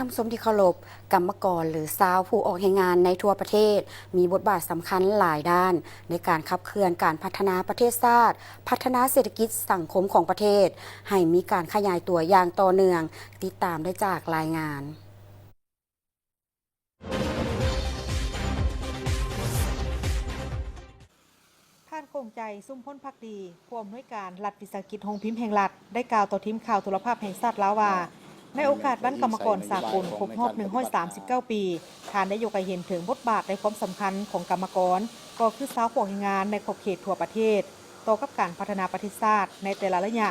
ท่านผู้ชมที่เคารพกรรมกรหรือสาวผู้ออกแรงงานในทั่วประเทศมีบทบาทสำคัญหลายด้านในการขับเคลื่อนการพัฒนาประเทศชาติพัฒนาเศรษฐกิจสังคมของประเทศให้มีการขยายตัวอย่างต่อเนื่องติดตามได้จากรายงานท่านคงใจซุ่มพ้นพักดีผู้อำนวยการรัฐวิสาหกิจโรงพิมพ์แห่งรัฐได้กล่าวต่อทีมข่าวโทรภาพแห่งชาติลาวว่าในโอกาสวันกรรมกรสากลครบรอบ139 ปีท่านได้ยกให้เห็นถึงบทบาทในความสำคัญของกรรมกรก็คือสาวผู้แรงงานในขอบเขตทั่วประเทศต่อกับการพัฒนาประเทศชาติในแต่ละระยะ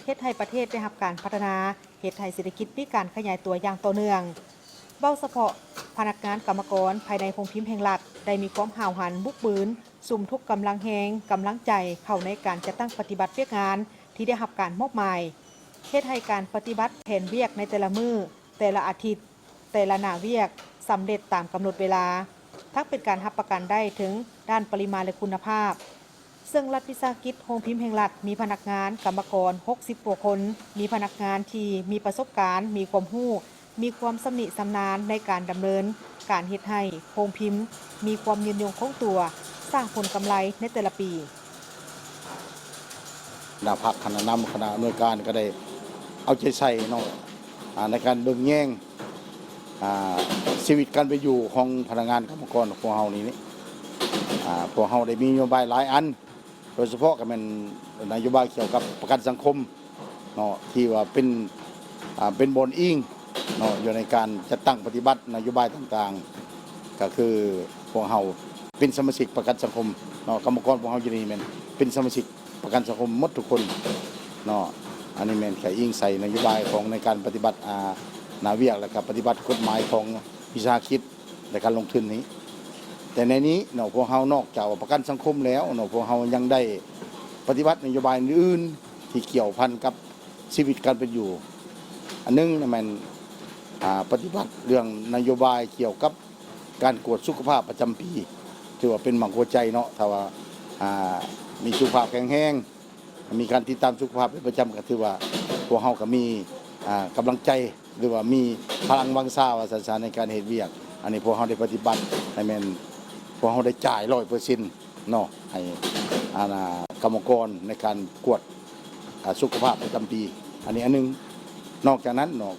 เฮ็ดให้ประเทศได้รับการพัฒนาเฮ็ดให้เศรษฐกิจมีการขยายตัวอย่างต่อเนื่องเบ้าเฉพาะพนักงานกรรมกรภายในโรงพิมพ์แห่งรัฐได้มีความห่าวหันบุกบืนสุ่มทุกกำลังแหงกำลังใจเข้าในการจัดตั้งปฏิบัติเวียกงานที่ได้รับการมอบหมายเฮ็ดให้การปฏิบัติแผนเวียกในแต่ละมือแต่ละอาทิตย์แต่ละหน้าเวียกสำเร็จตามกำหนดเวลาทั้งเป็นการรับประกันได้ถึงด้านปริมาณและคุณภาพซึ่งรัฐวิสาหกิจโรงพิมพ์แห่งรัฐมีพนักงานกรรมกร60 กว่าคนมีพนักงานที่มีประสบการณ์มีความรู้มีความสำนิสำนาญในการดำเนินการเฮ็ดให้โรงพิมพ์มีความยืนยงคงตัวสร้างผลกำไรในแต่ละปีคณะพักคณะนำคณะหน่วยการก็ได้เอาใจใส่เนาะในการเบิ่งแย่งชีวิตการไปอยู่ของพนักงานกรรมกรพวกเฮานี่พวกเฮาได้มีนโยบายหลายอันโดยเฉพาะก็เป็นนโยบายเกี่ยวกับประกันสังคมเนาะที่ว่าเป็นบนอิงเนาะอยู่ในการจัดตั้งปฏิบัตินโยบายต่างๆก็คือพวกเฮาเป็นสมาชิกประกันสังคมเนาะกรรมกรพวกเฮาอยู่นี่แม่นเป็นสมาชิกประกันสังคมหมดทุกคนเนาะอันนี้แม่นแค่อิงใส่นโยบายของในการปฏิบัตินาเวียกและก็ปฏิบัติกฎหมายของวิสาหกิจในการลงทุนนี้แต่ในนี้เนาะพวกเฮานอกจากประกันสังคมแล้วเนาะพวกเฮายังได้ปฏิบัตินโยบายอื่นที่เกี่ยวพันกับชีวิตการเป็นอยู่อันนึงมันปฏิบัติเรื่องนโยบายเกี่ยวกับการกวดสุขภาพประจำปีถือว่าเป็นหมั่งหัวใจเนาะถ้าว่ามีสุขภาพแข็งแรงมีการติดตามสุขภาพเป็นประจำก็ถือว่าพวกเฮาก็มีกำลังใจหรือว่ามีพลังวังซ่าว่าสันสานในการเฮ็ดเวียกอันนี้พวกเฮาได้ปฏิบัติให้แม่นพวกเฮาได้จ่าย 100% เนาะให้กรรมกรในการกวดสุขภาพประจำปีอันนี้อันนึงนอกจากนั้นเนาะ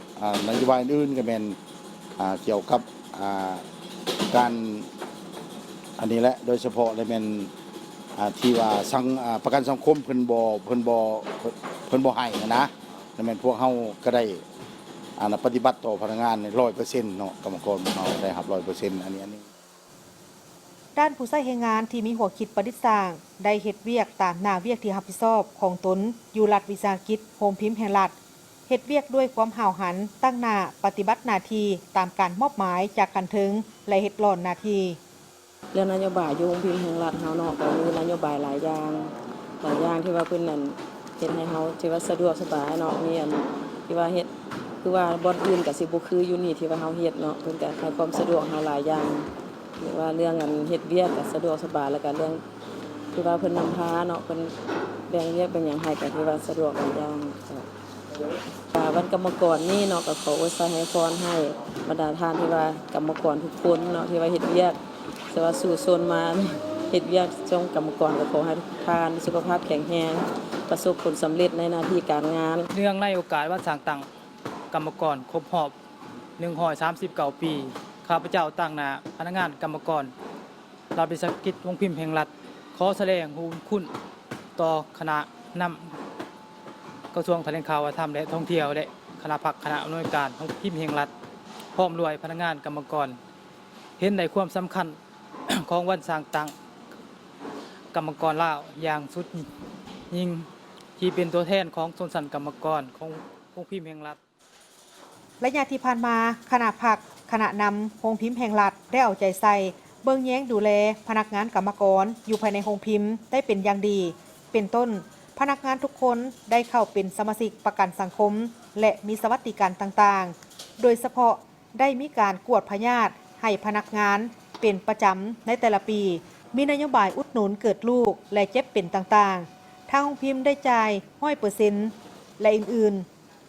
นโยบายอื่นก็แม่นเกี่ยวกับการอันนี้แหละโดยเฉพาะเลยแม่นที่ว่าประกันสังคมเพิ่นบ่ให้นะแม่นพวกเฮาก็ได้ปฏิบัติต่อพนักงาน 100% เนาะกรรมกรเฮาได้รับ 100% อันนี้ด้านผู้ใช้แรงงานที่มีหัวคิดประดิษฐ์สร้างได้เฮ็ดเวียกตามหน้าเวียกที่รับผิดชอบของตนอยู่รัฐวิสาหกิจโรงพิมพ์แห่งรัฐเฮ็ดเวียกด้วยความห่าวหันตั้งหน้าปฏิบัติหน้าที่ตามการมอบหมายจากกันถึงและเฮ็ดหล่อนหน้าที่เรื่องนโยบายอยู่โรงพิมพ์แห่งรัฐเฮาเนาะก็มีนโยบายหลายอย่างที่ว่าเพิ่นนั่นเฮ็ดให้เฮาที่ว่าสะดวกสบายเนาะมีอันที่ว่าเฮ็ดคือว่าบ่อนอื่นก็สิบ่คืออยู่นี่ที่ว่าเฮาเฮ็ดเนาะเพิ่นก็ให้ความสะดวกเฮาหลายอย่างหรือว่าเรื่องอันเฮ็ดเวียกก็สะดวกสบายแล้วก็เรื่องที่ว่าเพิ่นนำพาเนาะเพิ่นแบ่งเวียกเป็นหยังให้ก็ที่ว่าสะดวกหลายอย่างวันกรรมกรนี่เนาะก็ขออวยพรให้บรรดาท่านที่ว่ากรรมกรทุกคนเนาะที่ว่าเฮ็ดเวียกสว่าสู่โซนมาเฮ็ดเวียกจงกรรมกรก็ขอให้ทุกท่านสุขภาพแข็งแรงประสบผลสำเร็จในหน้าที่การงานเนื่องในโอกาสวันสร้างตั้งกรรมกรครบรอบ139 ปีข้าพเจ้าตั้งหน้าพนักงานกรรมกรรัฐวิสาหกิจโรงพิมพ์แห่งรัฐขอแสดงบุญคุณต่อคณะนำกระทรวงการข่าววัฒนธรรมและท่องเที่ยวและคณะพักคณะอำนวยการโรงพิมพ์แห่งรัฐพร้อมด้วยพนักงานกรรมกรเห็นในความสำคัญ ของวันสร้างตั้งกรรมกรลาวอย่างสุดยิ่งที่เป็นตัวแทนของชนชั้นกรรมกรของโรงพิมพ์แห่งรัฐระยะที่ผ่านมาคณะพักคณะนำโรงพิมพ์แห่งรัฐได้เอาใจใส่เบิ่งแย้งดูแลพนักงานกรรมกรอยู่ภายในโรงพิมพ์ได้เป็นอย่างดีเป็นต้นพนักงานทุกคนได้เข้าเป็นสมาชิกประกันสังคมและมีสวัสดิการต่างๆโดยเฉพาะได้มีการกวดพยาธิให้พนักงานเป็นประจำในแต่ละปีมีนโยบายอุดหนุนเกิดลูกและเจ็บเป็นต่างๆทางโรงพิมพ์ได้จ่าย100%และอื่น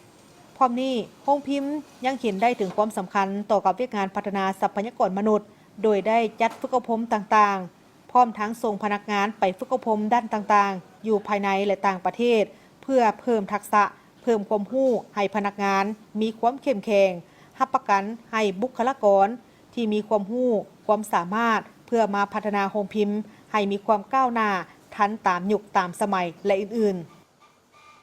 ๆ พร้อมนี้โรงพิมพ์ยังเห็นได้ถึงความสำคัญต่อกับวิธีการพัฒนาทรัพยากรมนุษย์ โดยได้จัดฝึกอบรมต่างๆ พร้อมทั้งส่งพนักงานไปฝึกอบรมด้านต่างๆ อยู่ภายในและต่างประเทศ เพื่อเพิ่มทักษะเพิ่มความรู้ให้พนักงานมีความเข้มแข็งรับประกันให้บุคลากรที่มีความรู้ความสามารถเพื่อมาพัฒนาโรงพิมพ์ให้มีความก้าวหน้าทันตามยุคตามสมัยและอื่นๆ